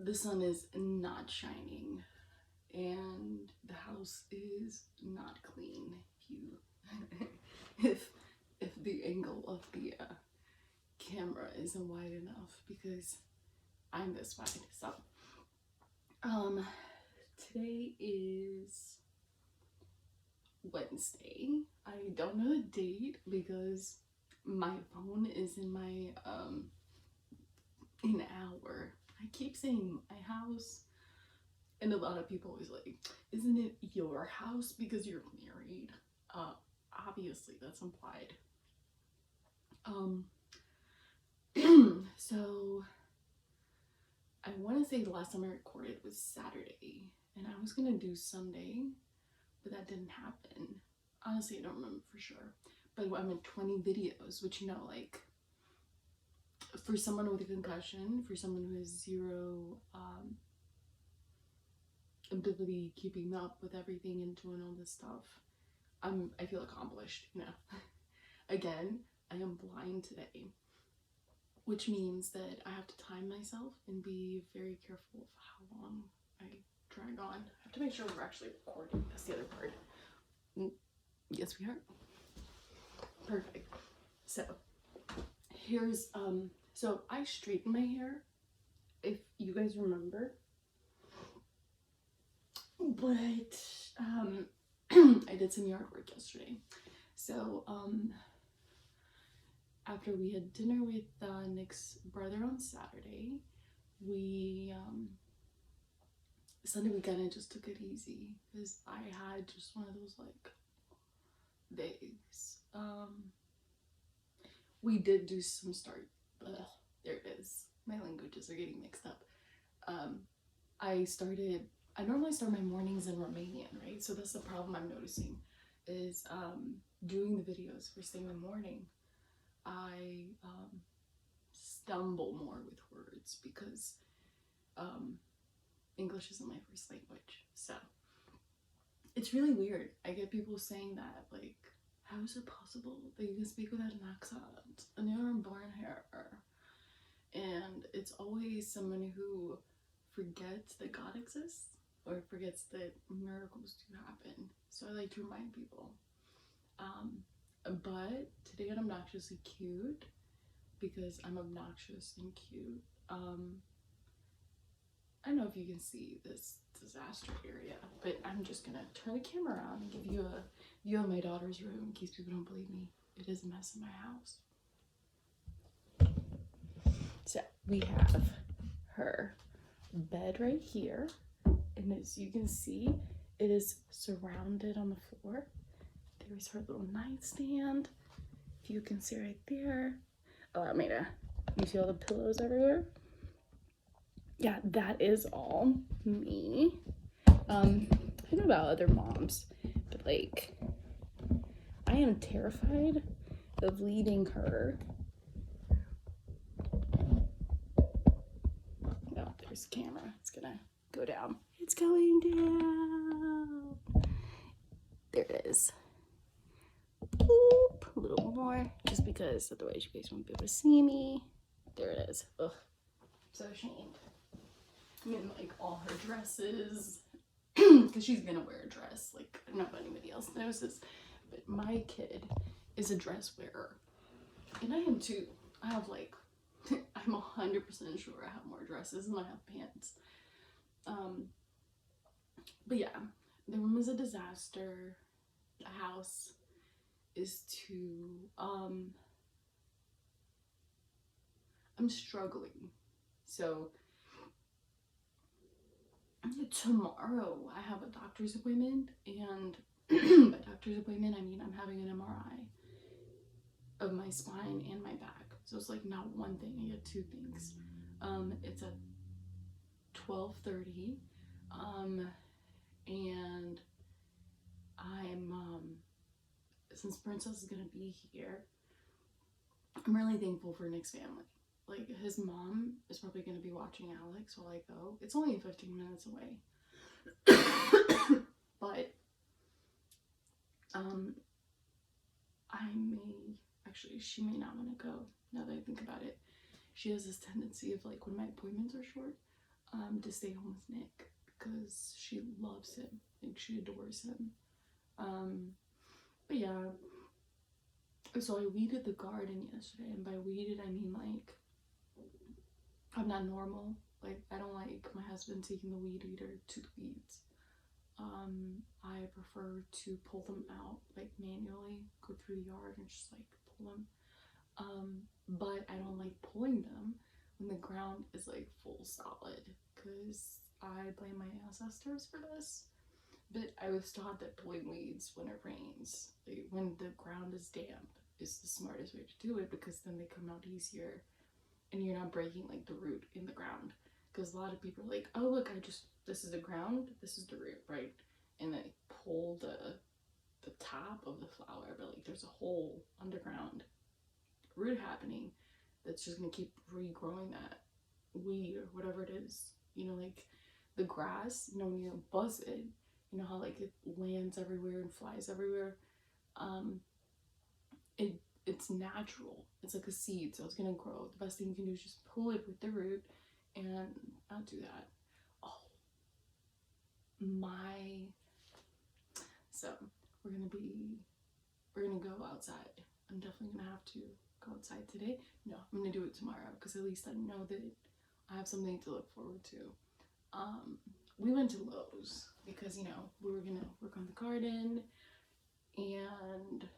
the sun is not shining and the house is not clean. If the angle of the camera isn't wide enough, because I'm this wide. So today is Wednesday. I don't know the date because my phone is in my an hour. I keep saying my house, and a lot of people always like, isn't it your house because you're married? Obviously that's implied. So I want to say the last time I recorded was Saturday, and I was gonna do Sunday, but that didn't happen. Honestly, I don't remember for sure, but I'm at 20 videos, which, you know, like, for someone with a concussion, for someone who has zero ability keeping up with everything and doing all this stuff, I feel accomplished, you know. Again, I am blind today, which means that I have to time myself and be very careful of how long I drag on. I have to make sure we're actually recording. That's the other part. Yes, we are. Perfect. So here's so I straightened my hair, if you guys remember, but I did some yard work yesterday. So after we had dinner with Nick's brother on Saturday, we Sunday we kind of just took it easy because I had just one of those like days. We did do some there it is. My languages are getting mixed up. I normally start my mornings in Romanian, right? So that's the problem I'm noticing is doing the videos first thing in the morning. I stumble more with words because English isn't my first language. So it's really weird. I get people saying that, like, how is it possible that you can speak without an accent and you're born here? And it's always someone who forgets that God exists or forgets that miracles do happen. So I like to remind people. But today I'm obnoxiously cute because I'm obnoxious and cute. I don't know if you can see this disaster area, but I'm just gonna turn the camera on and give you a view of my daughter's room in case people don't believe me. It is a mess in my house. So we have her bed right here, and as you can see, it is surrounded on the floor. There's her little nightstand, if you can see right there. Allow me to, you see all the pillows everywhere? Yeah, that is all me. I don't know about other moms, but like, I am terrified of leading her. Oh, there's the camera. It's gonna go down. It's going down. There it is. Boop, a little more, just because otherwise you guys won't be able to see me. There it is. Ugh, so ashamed. I mean, like, all her dresses, because she's gonna wear a dress, like, I don't know if anybody else knows this, but my kid is a dress wearer, and I am too. I have, like, I'm 100% sure I have more dresses than I have pants. But yeah, the room is a disaster. The house is too, I'm struggling. So tomorrow I have a doctor's appointment, and by doctor's appointment I mean I'm having an MRI of my spine and my back. So it's like not one thing, I get two things. It's at 12:30, and I'm since Princess is gonna be here, I'm really thankful for Nick's family. Like, his mom is probably gonna be watching Alex while I go. It's only 15 minutes away. But she may not want to go, now that I think about it. She has this tendency of, like, when my appointments are short, to stay home with Nick because she loves him, like she adores him. But yeah, so I weeded the garden yesterday, and by weeded I mean like I'm not normal. Like I don't like my husband taking the weed eater to the weeds. I prefer to pull them out like manually, go through the yard and just like pull them. But I don't like pulling them when the ground is like full solid because I blame my ancestors for this. But I was taught that pulling weeds when it rains, like when the ground is damp, is the smartest way to do it because then they come out easier and you're not breaking like the root in the ground. Because a lot of people are like, oh look, this is the ground, this is the root, right? And they pull the top of the flower, but like there's a whole underground root happening that's just gonna keep regrowing that weed or whatever it is. Like the grass, when you buzz it, how like it lands everywhere and flies everywhere. It's natural. It's like a seed, so it's gonna grow. The best thing you can do is just pull it with the root and not do that. Oh my. So we're gonna go outside. I'm definitely gonna have to go outside today. No, I'm gonna do it tomorrow because at least I know that I have something to look forward to. We went to Lowe's because we were gonna work on the garden, and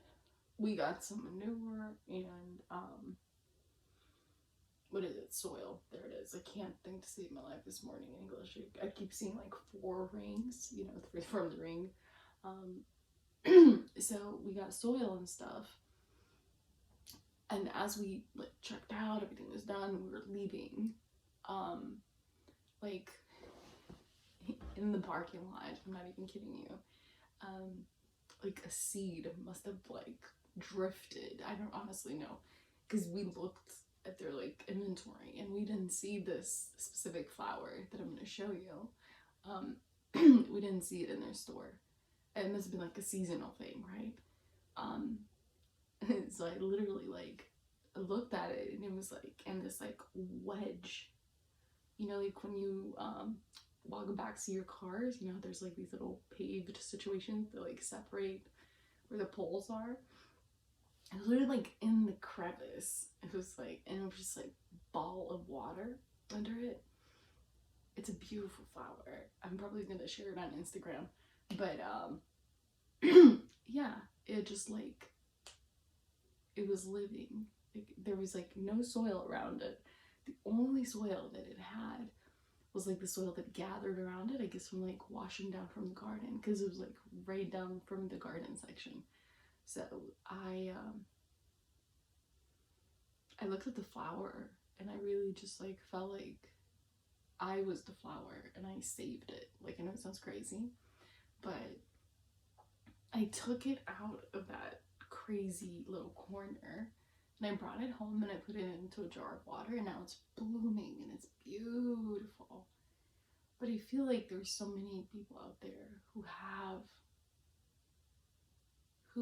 we got some manure and what is it? Soil. There it is. I can't think to save my life this morning in English. I keep seeing like 4 rings, from the ring. So we got soil and stuff. And as we like checked out, everything was done, we were leaving. Like in the parking lot, I'm not even kidding you. Like a seed must have like drifted. I don't honestly know, because we looked at their like inventory and we didn't see this specific flower that I'm gonna show you. We didn't see it in their store. It must have been like a seasonal thing, right? So I literally like looked at it and it was like in this like wedge. Like when you walk back to your cars, there's like these little paved situations that like separate where the poles are. It was literally like in the crevice. It was like, and it was just like ball of water under it. It's a beautiful flower. I'm probably gonna share it on Instagram. But yeah, it just like, it was living. Like, there was like no soil around it. The only soil that it had was like the soil that gathered around it, I guess from like washing down from the garden, because it was like right down from the garden section. So I looked at the flower and I really just like felt like I was the flower and I saved it. Like, I know it sounds crazy, but I took it out of that crazy little corner and I brought it home and I put it into a jar of water, and now it's blooming and it's beautiful. But I feel like there's so many people out there who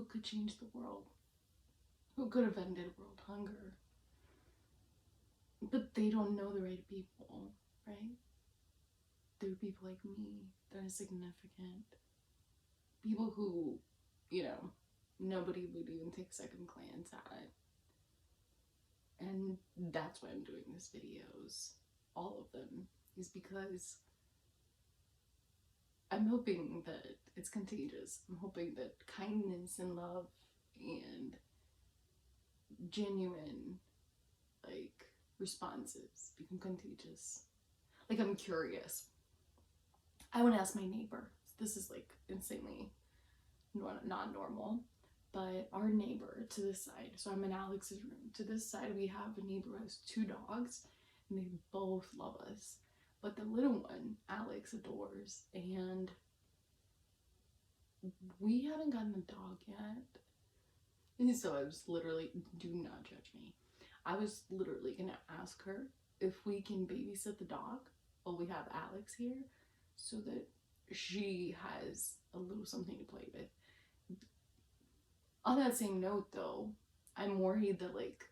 could change the world, who could have ended world hunger, but they don't know the right people, right? There are people like me that are significant, people who, nobody would even take a second glance at. And that's why I'm doing these videos, all of them, is because I'm hoping that it's contagious. I'm hoping that kindness and love and genuine, like, responses become contagious. Like, I'm curious. I want to ask my neighbor. This is like insanely not normal, but our neighbor to this side, so I'm in Alex's room. To this side, we have a neighbor who has 2 dogs, and they both love us. But the little one, Alex adores, and we haven't gotten a dog yet. And so I was literally, do not judge me, I was literally gonna ask her if we can babysit the dog while we have Alex here, so that she has a little something to play with. On that same note though, I'm worried that like,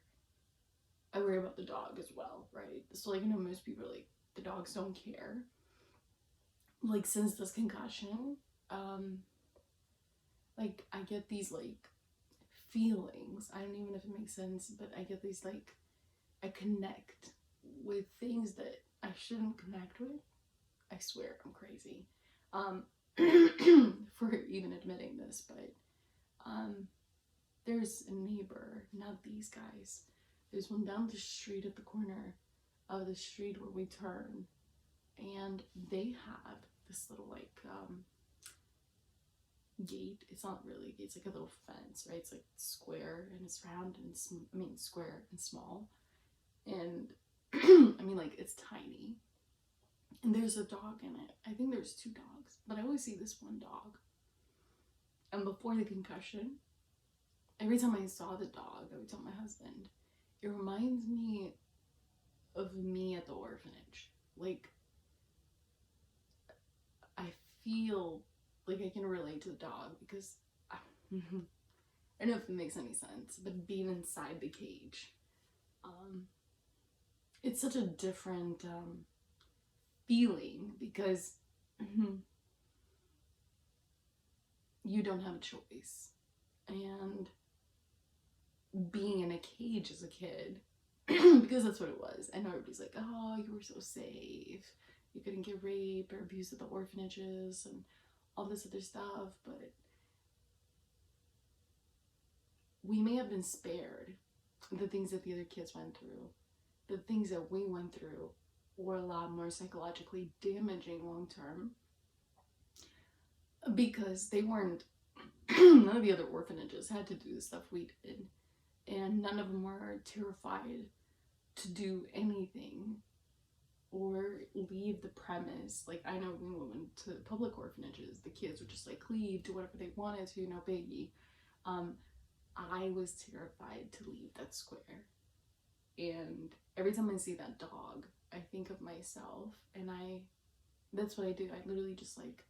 I worry about the dog as well, right? So like, most people are like, the dogs don't care. Like, since this concussion, like, I get these, like, feelings. I don't even know if it makes sense, but I get these, like, I connect with things that I shouldn't connect with. I swear, I'm crazy. For even admitting this, but, there's a neighbor, not these guys. There's one down the street at the corner of the street where we turn, and they have this little, like, gate. It's not really a gate, it's like a little fence, right? It's like square and it's round and square and small. And I mean, like, it's tiny. And there's a dog in it. I think there's 2 dogs, but I always see this one dog. And before the concussion, every time I saw the dog, I would tell my husband, it reminds me of me at the orphanage. Like, I feel like I can relate to the dog because I don't know if it makes any sense, but being inside the cage, it's such a different feeling because you don't have a choice. And being in a cage as a kid, because that's what it was. I know everybody's like, oh, you were so safe. You couldn't get raped or abused at the orphanages and all this other stuff, but we may have been spared the things that the other kids went through. The things that we went through were a lot more psychologically damaging long term because they weren't, none of the other orphanages had to do the stuff we did, and none of them were terrified to do anything or leave the premise. Like, I know when we went to public orphanages, the kids would just, like, leave, do whatever they wanted to, no biggie. I was terrified to leave that square. And every time I see that dog, I think of myself, and that's what I do. I literally just, like,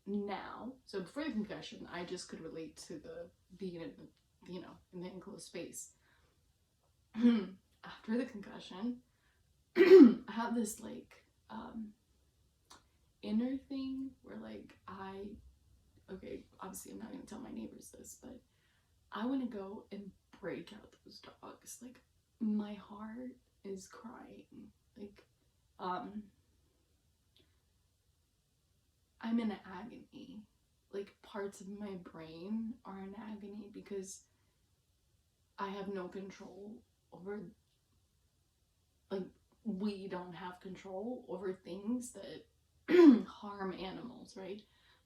now, so before the concussion, I just could relate to the being in the, in the enclosed space. After the concussion, I have this, like, inner thing where, like, okay, obviously I'm not going to tell my neighbors this, but I want to go and break out those dogs. Like, my heart is crying. Like, I'm in agony. Like, parts of my brain are in agony because I have no control over, like, we don't have control over things that harm animals, right?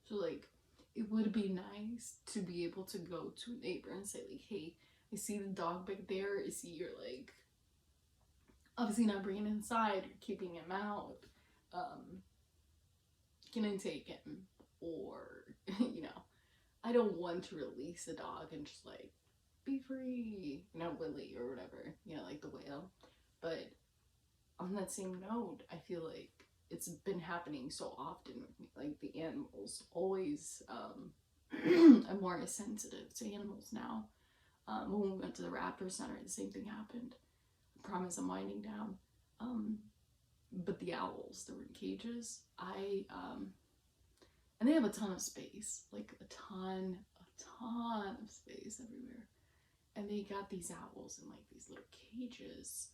So, like, it would be nice to be able to go to a neighbor and say, like, hey, I see the dog back there, I see you're, like, obviously not bringing him inside, you're keeping him out, can I take him? Or, I don't want to release a dog and just, like, be free, Willie or whatever, like the whale. But on that same note, I feel like it's been happening so often with me. Like, the animals always, I'm more sensitive to animals now. When we went to the Raptor Center, the same thing happened. I promise I'm winding down. But the owls that were in cages, and they have a ton of space, like a ton of space everywhere. And they got these owls in, like, these little cages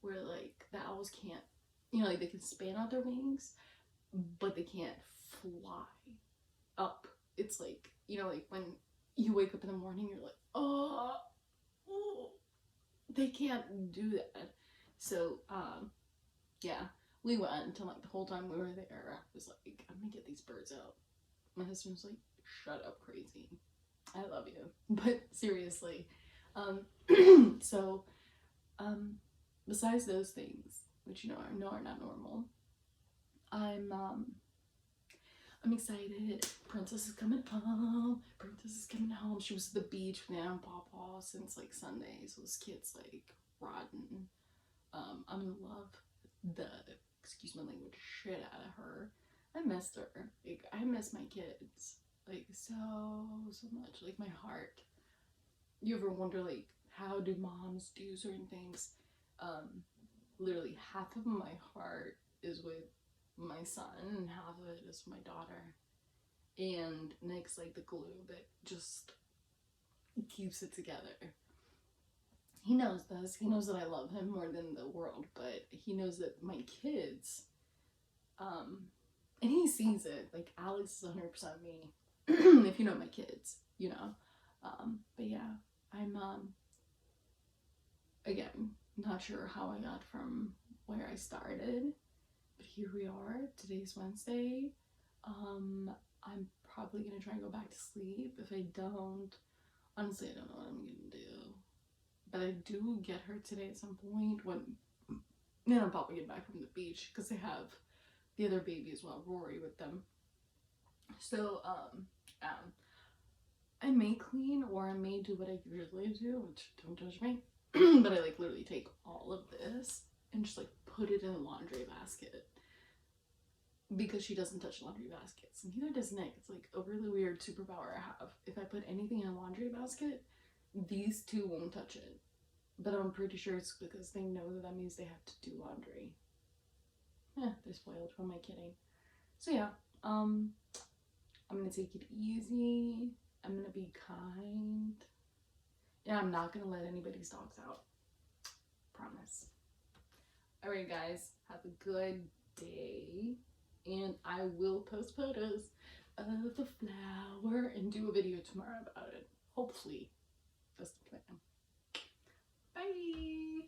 where, like, the owls can't, like, they can span out their wings, but they can't fly up. It's like, like when you wake up in the morning, you're like, oh, they can't do that. So, yeah, we went, and, like, the whole time we were there, I was like, I'm gonna get these birds out. My husband was like, shut up, crazy. I love you. But seriously, so, besides those things, which, I know are not normal, I'm excited. Princess is coming home. She was at the beach with Nana and Pawpaw since, like, Sunday, so this kid's, like, rotten. I'm gonna love the, excuse my language, shit out of her. I missed her. Like, I miss my kids, like, so much. Like, my heart. You ever wonder, like, how do moms do certain things? literally half of my heart is with my son and half of it is my daughter. And Nick's like the glue that just keeps it together. He knows this. He knows that I love him more than the world, but he knows that my kids, and he sees it. Like, Alex is 100% me. If you know my kids, you know. But yeah, I'm, again, not sure how I got from where I started, but here we are. Today's Wednesday. I'm probably gonna try and go back to sleep. If I don't, honestly, I don't know what I'm gonna do. But I do get her today at some point when, you know, I'm probably get back from the beach because they have the other baby as well, Rory, with them. So, I may clean or I may do what I usually do, which don't judge me. But I like literally take all of this and just like put it in a laundry basket because she doesn't touch laundry baskets. Neither does Nick. It's like a really weird superpower I have. If I put anything in a laundry basket, these two won't touch it. But I'm pretty sure it's because they know that that means they have to do laundry. They're spoiled. Who am I kidding? So yeah, I'm gonna take it easy. I'm gonna be kind. Yeah, I'm not gonna let anybody's dogs out. Promise. Alright guys, have a good day. And I will post photos of the flower and do a video tomorrow about it. Hopefully. That's the plan. Bye!